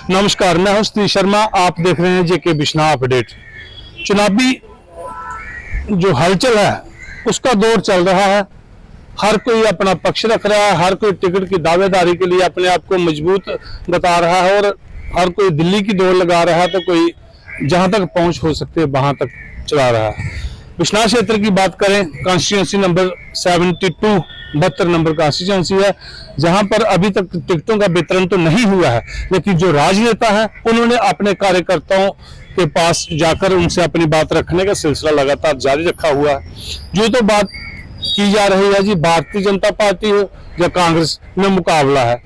नमस्कार, मैं हूं सतीश शर्मा। आप देख रहे हैं जेके बिश्नाह अपडेट। चुनावी जो हलचल है उसका दौर चल रहा है। हर कोई अपना पक्ष रख रहा है, हर कोई टिकट की दावेदारी के लिए अपने आप को मजबूत बता रहा है और हर कोकोई दिल्ली की दौड़ लगा रहा है, तो कोई जहां तक पहुंच हो सकती है वहां तक चला रहा है। बिश्नाह क्षेत्र की बात करें, कॉन्स्टिट्यूंसी नंबर 72 72 नंबर कॉन्स्टिट्यूंसी है, जहां पर अभी तक टिकटों का वितरण तो नहीं हुआ है, लेकिन जो राजनेता है उन्होंने अपने कार्यकर्ताओं के पास जाकर उनसे अपनी बात रखने का सिलसिला लगातार जारी रखा हुआ है। जो तो बात की जा रही है जी, भारतीय जनता पार्टी हो या कांग्रेस में मुकाबला है,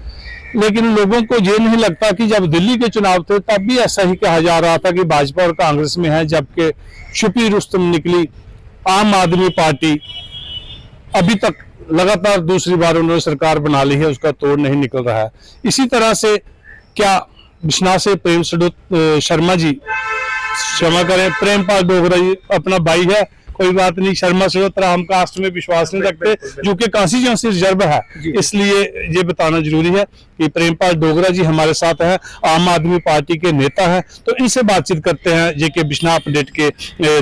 लेकिन लोगों को ये नहीं लगता कि जब दिल्ली के चुनाव थे तब भी ऐसा ही कहा जा रहा था कि भाजपा और कांग्रेस में है, जबकि छुपी रुस्तम निकली आम आदमी पार्टी अभी तक लगातार दूसरी बार उन्होंने सरकार बना ली है, उसका तोड़ नहीं निकल रहा है। इसी तरह से क्या बिश्नाह से प्रेम शर्मा जी, क्षमा करें, प्रेमपाल डोगरा जी अपना भाई है, कोई बात नहीं, शर्मा सहोत्रा हम कास्ट में विश्वास नहीं रखते, जो कि कॉन्स्टिट्यूंसी रिजर्व है, इसलिए ये बताना जरूरी है कि प्रेमपाल डोगरा जी हमारे साथ हैं, आम आदमी पार्टी के नेता हैं। तो इनसे बातचीत करते हैं जेके बिश्नाह अपडेट के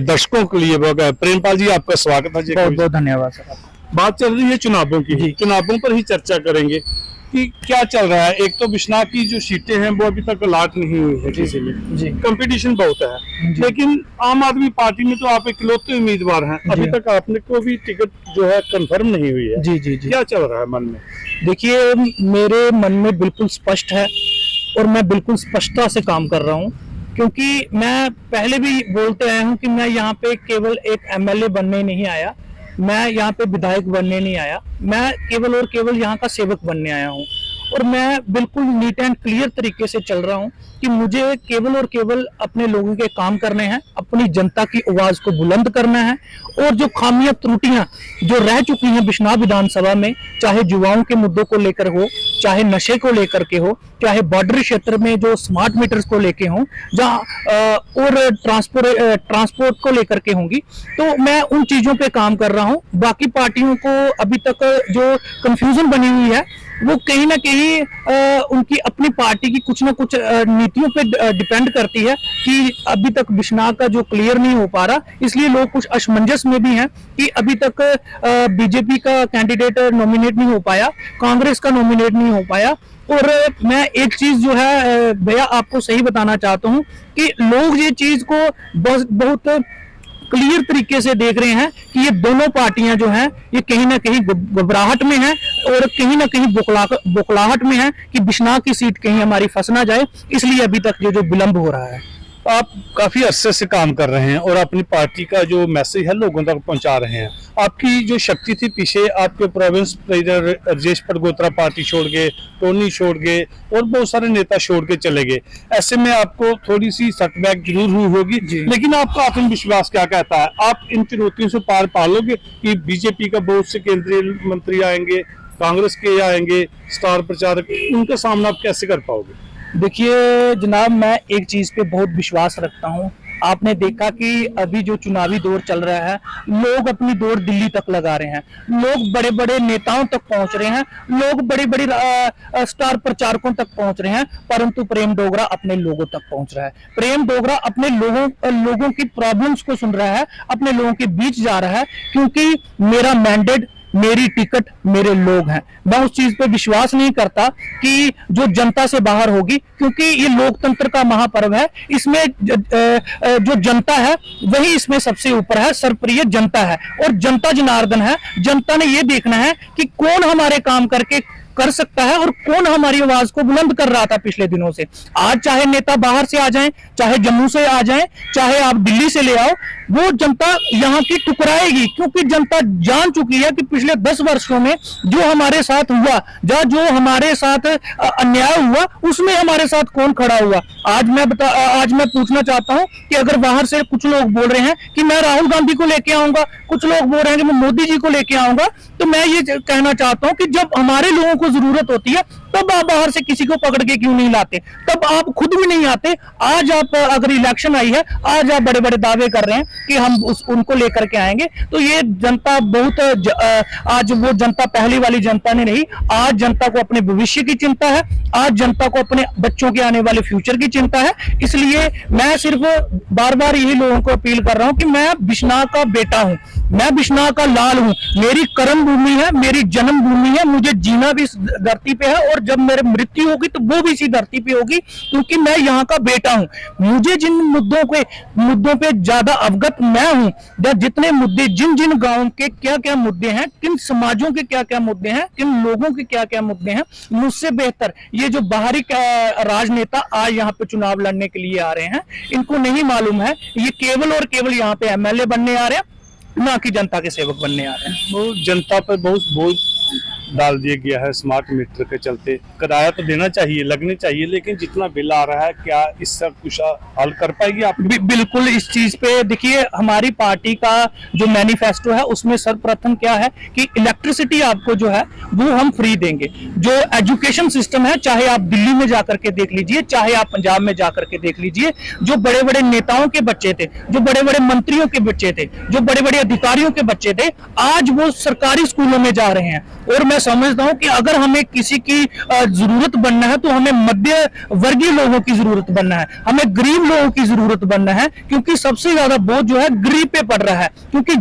दर्शकों के लिए। प्रेमपाल जी, आपका स्वागत है। बहुत बहुत धन्यवाद सर। बात चल रही है चुनावों की, चुनावों पर ही चर्चा करेंगे कि क्या चल रहा है। एक तो बिश्नाह की जो सीटें हैं वो अभी तक अलॉट नहीं हुई है किसी में, कंपटीशन बहुत है, लेकिन आम आदमी पार्टी में तो आप इकलौते उम्मीदवार हैं, अभी तक आपने को भी टिकट जो है कंफर्म नहीं हुई है। जी, क्या चल रहा है मन में? देखिए, मेरे मन में बिल्कुल स्पष्ट है और मैं बिल्कुल स्पष्टता से काम कर रहा हूँ, क्योंकि मैं पहले भी बोलते आया हूँ कि मैं यहाँ पे केवल एक MLA बनने नहीं आया, मैं यहाँ पे विधायक बनने नहीं आया, मैं केवल और केवल यहाँ का सेवक बनने आया हूँ। और मैं बिल्कुल नीट एंड क्लियर तरीके से चल रहा हूँ कि मुझे केवल और केवल अपने लोगों के काम करने हैं, अपनी जनता की आवाज को बुलंद करना है, और जो खामियां त्रुटियां जो रह चुकी हैं बिश्नाह विधानसभा में, चाहे युवाओं के मुद्दों को लेकर हो, चाहे नशे को लेकर के हो, चाहे बॉर्डर क्षेत्र में जो स्मार्ट मीटर्स को लेके हों, जहाँ और ट्रांसपोर्ट को लेकर के होंगी, तो मैं उन चीजों पे काम कर रहा हूँ। बाकी पार्टियों को अभी तक जो कंफ्यूजन बनी हुई है वो कहीं ना कहीं उनकी अपनी पार्टी की कुछ ना कुछ नीतियों पे डिपेंड करती है कि अभी तक बिश्नाह का जो क्लियर नहीं हो पा रहा, इसलिए लोग कुछ असमंजस में भी हैं कि अभी तक बीजेपी का कैंडिडेट नॉमिनेट नहीं हो पाया, कांग्रेस का नॉमिनेट नहीं हो पाया। और मैं एक चीज जो है भैया आपको सही बताना चाहता हूँ कि लोग ये चीज को बहुत क्लियर तरीके से देख रहे हैं कि ये दोनों पार्टियां जो हैं ये कहीं ना कहीं घबराहट में हैं और कहीं ना कहीं बौखलाहट में हैं कि बिश्नाह की सीट कहीं हमारी फंस ना जाए, इसलिए अभी तक ये जो विलंब हो रहा है। आप काफी अरसे से काम कर रहे हैं और अपनी पार्टी का जो मैसेज है लोगों तक पहुंचा रहे हैं। आपकी जो शक्ति थी पीछे, आपके प्रोविंस प्रेसिडेंट राजेश पटगोत्रा पार्टी छोड़ गए, टोनी छोड़ गए और बहुत सारे नेता छोड़ के चले गए, ऐसे में आपको थोड़ी सी सेटबैक जरूर हुई होगी, लेकिन आपका आत्मविश्वास क्या कहता है? आप इन चुनौतियों से पार पालोगे कि बीजेपी का बहुत से केंद्रीय मंत्री आएंगे, कांग्रेस के आएंगे, स्टार प्रचारक, उनका सामना आप कैसे कर पाओगे? देखिए जनाब, मैं एक चीज पे बहुत विश्वास रखता हूँ। आपने देखा कि अभी जो चुनावी दौर चल रहा है, लोग अपनी दौड़ दिल्ली तक लगा रहे हैं, लोग बड़े बड़े नेताओं तक पहुंच रहे हैं, लोग बड़े बड़े स्टार प्रचारकों तक पहुंच रहे हैं, परंतु प्रेम डोगरा अपने लोगों तक पहुंच रहा है। प्रेम डोगरा अपने लोगों की प्रॉब्लम्स को सुन रहा है, अपने लोगों के बीच जा रहा है, क्योंकि मेरा मैंडेट, मेरी टिकट, मेरे लोग हैं। मैं उस चीज पे विश्वास नहीं करता कि जो जनता से बाहर होगी, क्योंकि ये लोकतंत्र का महापर्व है, इसमें जो जनता है वही इसमें सबसे ऊपर है, सर्वप्रिय जनता है और जनता जनार्दन है। जनता ने ये देखना है कि कौन हमारे काम करके कर सकता है और कौन हमारी आवाज को बुलंद कर रहा था पिछले दिनों से। आज चाहे नेता बाहर से आ जाएं, चाहे जम्मू से आ जाएं, चाहे आप दिल्ली से ले आओ, वो जनता यहाँ की टुकराएगी, क्योंकि जनता जान चुकी है कि पिछले 10 वर्षों में जो हमारे साथ हुआ, जो हमारे साथ अन्याय हुआ, उसमें हमारे साथ कौन खड़ा हुआ। आज मैं पूछना चाहता हूं कि अगर बाहर से कुछ लोग बोल रहे हैं कि मैं राहुल गांधी को लेके आऊंगा, कुछ लोग बोल रहे हैं कि मैं मोदी जी को लेके आऊंगा, तो मैं ये कहना चाहता हूं कि जब हमारे लोगों को जरूरत होती है तब आप बाहर से किसी को पकड़ के क्यों नहीं लाते? तब आप खुद भी नहीं आते। आज आप अगर इलेक्शन आई है, आज आप बड़े बड़े दावे कर रहे हैं कि हम उनको लेकर के आएंगे। तो ये जनता बहुत आज वो जनता पहली वाली जनता ने नहीं, आज जनता को अपने भविष्य की चिंता है, आज जनता को अपने बच्चों के आने वाले फ्यूचर की चिंता है। इसलिए मैं सिर्फ बार बार यही लोगों को अपील कर रहा हूं कि मैं बिश्नाह का बेटा हूं, मैं बिश्नाह का लाल हूं, मेरी कर्म भूमि है, मेरी जन्म भूमि है, मुझे जीना भी इस धरती पे है और जब मेरी मृत्यु होगी तो वो भी इसी धरती पे होगी, क्योंकि मैं यहाँ का बेटा हूं। मुझे जिन मुद्दों पे ज्यादा अवगत मैं हूं, जितने मुद्दे, जिन जिन गांवों के क्या क्या मुद्दे हैं, किन समाजों के क्या क्या मुद्दे हैं, किन लोगों के क्या क्या मुद्दे हैं, मुझसे बेहतर ये जो बाहरी राजनेता आज यहाँ पे चुनाव लड़ने के लिए आ रहे हैं, इनको नहीं मालूम है। ये केवल और केवल यहाँ पे एमएलए बनने आ रहे हैं, ना कि जनता के सेवक बनने आ रहे हैं। वो जनता पर बहुत बोझ डाल दिया गया है स्मार्ट मीटर के चलते। किराया तो देना चाहिए, लगनी चाहिए, लेकिन जितना बिल आ रहा है, क्या इससे कुछ हल कर पाएगी आप? बिल्कुल। इस चीज पे देखिए, हमारी पार्टी का जो मैनिफेस्टो है उसमें सर्वप्रथम क्या है कि इलेक्ट्रिसिटी आपको जो है वो हम फ्री देंगे। जो एजुकेशन सिस्टम है, चाहे आप दिल्ली में जाकर के देख लीजिए, चाहे आप पंजाब में जाकर के देख लीजिए, जो बड़े बड़े नेताओं के बच्चे थे, जो बड़े बड़े मंत्रियों के बच्चे थे, जो बड़े बड़े अधिकारियों के बच्चे थे, आज वो सरकारी स्कूलों में जा रहे हैं। और मैं समझता हूं कि अगर हमें किसी की जरूरत बनना है तो हमें मध्य वर्गीय लोगों की जरूरत बनना है, हमें गरीब लोगों की जरूरत बनना है, क्योंकि सबसे ज्यादा बोझ जो है गरीब पे पड़ रहा है, क्योंकि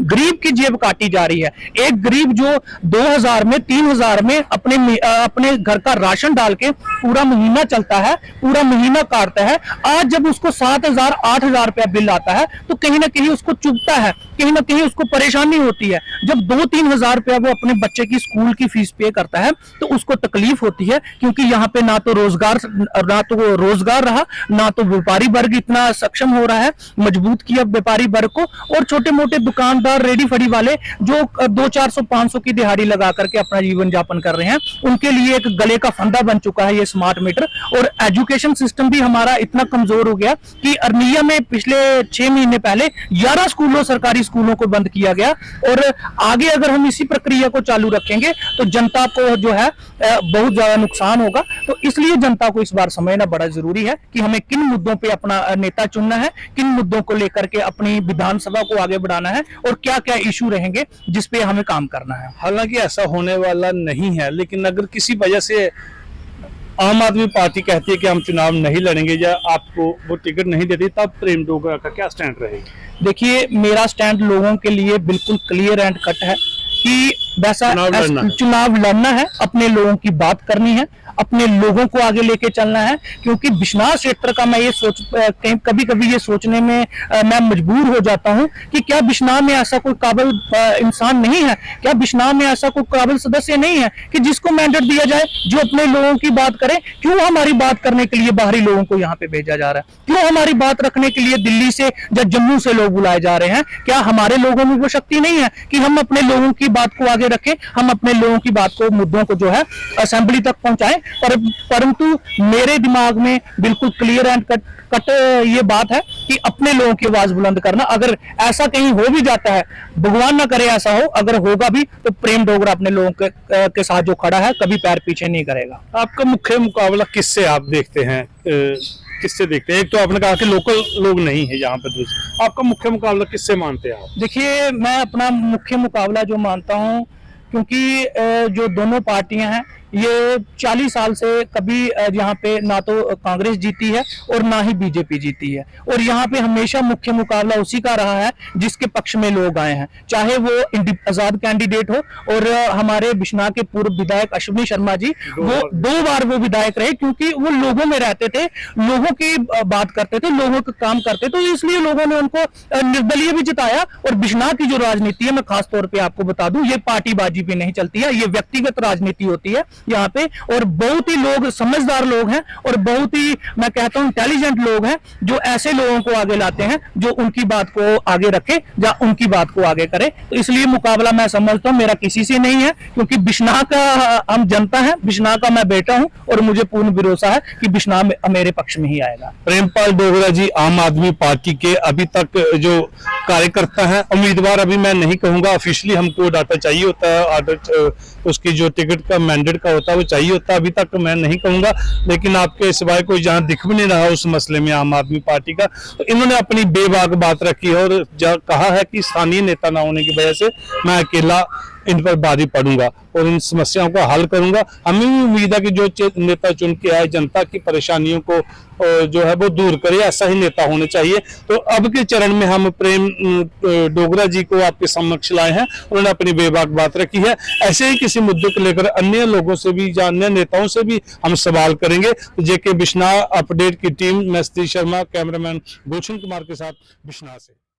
गरीब की जेब काटी जा रही है। एक गरीब जो 2000 में 3000 में अपने घर का राशन डाल के पूरा महीना चलता है, पूरा महीना काटता है, आज जब उसको 7000 8000 रुपया बिल आता है तो कहीं ना कहीं उसको चुभता है, कहीं ना कहीं उसको परेशानी होती है। जब 2-3 हजार रुपया वो अपने बच्चे की स्कूल की फीस पे करता है तो उसको तकलीफ होती है, क्योंकि यहाँ पे ना तो रोजगार रहा, ना तो व्यापारी वर्ग इतना सक्षम हो रहा है, मजबूत किया व्यापारी वर्ग को, और छोटे मोटे दुकानदार, रेडी फड़ी वाले जो 200-400-500 की दिहाड़ी लगा करके अपना जीवन यापन कर रहे हैं, उनके लिए एक गले का फंदा बन चुका है ये स्मार्ट मीटर। और एजुकेशन सिस्टम भी हमारा इतना कमजोर हो गया कि अरनिया में पिछले 6 महीने पहले 11 स्कूलों, सरकारी स्कूलों को बंद किया गया। और आगे अगर हम इसी प्रक्रिया को चालू रखेंगे तो जनता को जो है बहुत ज्यादा नुकसान होगा। तो इसलिए जनता को इस बार समझना बड़ा जरूरी है कि हमें किन मुद्दों पे अपना नेता चुनना है, किन मुद्दों को लेकर के अपनी विधानसभा को आगे बढ़ाना है, और क्या क्या इशू रहेंगे जिस पे हमें काम करना है। हालांकि ऐसा होने वाला नहीं है, लेकिन अगर किसी वजह से आम आदमी पार्टी कहती है कि हम चुनाव नहीं लड़ेंगे या आपको वो टिकट नहीं देती, तब प्रेम डोगरा का क्या स्टैंड रहेगा? देखिए, मेरा स्टैंड लोगों के लिए बिल्कुल क्लियर एंड कट है कि वैसा चुनाव लड़ना है, अपने लोगों की बात करनी है, अपने लोगों को आगे लेके चलना है। क्योंकि बिश्नाह क्षेत्र का मैं ये कभी कभी ये सोचने में मैं मजबूर हो जाता हूं कि क्या बिश्नाह में ऐसा कोई काबिल इंसान नहीं है, क्या बिश्नाह में ऐसा कोई काबिल सदस्य नहीं है कि जिसको मैंडेट दिया जाए, जो अपने लोगों की बात करे। क्यों हमारी बात करने के लिए बाहरी लोगों को यहाँ पे भेजा जा रहा है? क्यों हमारी बात रखने के लिए दिल्ली से या जम्मू से लोग बुलाए जा रहे हैं? क्या हमारे लोगों में वो शक्ति नहीं है कि हम अपने लोगों की बात को आगे रखें, हम अपने लोगों की बात को, मुद्दों को जो है असेंबली तक पहुंचाएं? परंतु मेरे दिमाग में बिल्कुल क्लियर एंड कट ये बात है कि अपने लोगों की आवाज बुलंद करना। अगर ऐसा कहीं हो भी जाता है, भगवान ना करे ऐसा हो, अगर होगा भी तो प्रेम डोगरा अपने लोगों के साथ जो खड़ा है कभी पैर पीछे नहीं करेगा। आपका मुख्य मुकाबला किससे आप देखते हैं? किससे देखते हैं? एक तो आपने कहा कि लोकल लोग नहीं है यहाँ पे, दूसरा आपका मुख्य मुकाबला किससे मानते हैं आप? देखिए, मैं अपना मुख्य मुकाबला जो मानता हूँ, क्योंकि जो दोनों पार्टियां हैं ये 40 साल से कभी यहाँ पे ना तो कांग्रेस जीती है और ना ही बीजेपी जीती है, और यहाँ पे हमेशा मुख्य मुकाबला उसी का रहा है जिसके पक्ष में लोग आए हैं, चाहे वो आजाद कैंडिडेट हो। और हमारे बिश्नाह के पूर्व विधायक अश्विनी शर्मा जी, वो 2 बार वो विधायक रहे, क्योंकि वो लोगों में रहते थे, लोगों की बात करते थे, लोगों का काम करते, तो इसलिए लोगों ने उनको निर्दलीय भी जिताया। और बिश्नाह की जो राजनीति है, मैं खास तौर पर आपको बता दूं, ये पार्टीबाजी पे नहीं चलती है, ये व्यक्तिगत राजनीति होती है यहाँ पे। और बहुत ही लोग समझदार लोग हैं और बहुत ही, मैं कहता हूं, इंटेलिजेंट लोग हैं, जो ऐसे लोगों को आगे लाते हैं जो उनकी बात को आगे रखे या उनकी बात को आगे करे। तो इसलिए मुकाबला मैं समझता हूं मेरा किसी से नहीं है, क्योंकि बिश्नाह का हम जनता है, बिश्नाह का मैं बेटा हूं, और मुझे पूर्ण भरोसा है कि बिश्नाह मेरे पक्ष में ही आएगा। प्रेमपाल डोगरा जी आम आदमी पार्टी के अभी तक जो कार्यकर्ता हैं। उम्मीदवार अभी मैं नहीं कहूंगा, ऑफिशियली हमको डाटा चाहिए होता है, आर्डर उसकी जो टिकट का मैंडेट का होता है वो चाहिए होता है, अभी तक मैं नहीं कहूंगा। लेकिन आपके सिवाय कोई जहां दिख भी नहीं रहा उस मसले में आम आदमी पार्टी का, तो इन्होंने अपनी बेबाक बात रखी है और कहा है कि स्थानीय नेता ना होने की वजह से मैं अकेला इन पर भारी पड़ूंगा और इन समस्याओं को हल करूंगा। हमें भी उम्मीद है कि जो नेता चुन के आए जनता की परेशानियों को जो है वो दूर करे, ऐसा ही नेता होने चाहिए। तो अब के चरण में हम प्रेम डोगरा जी को आपके समक्ष लाए हैं, उन्होंने अपनी बेबाक बात रखी है। ऐसे ही किसी मुद्दे को लेकर अन्य लोगों से भी या अन्य नेताओं से भी हम सवाल करेंगे। तो जेके बिश्नाह अपडेट की टीम, मैं सतीश शर्मा, कैमरामैन गुलशन कुमार के साथ बिश्नाह से।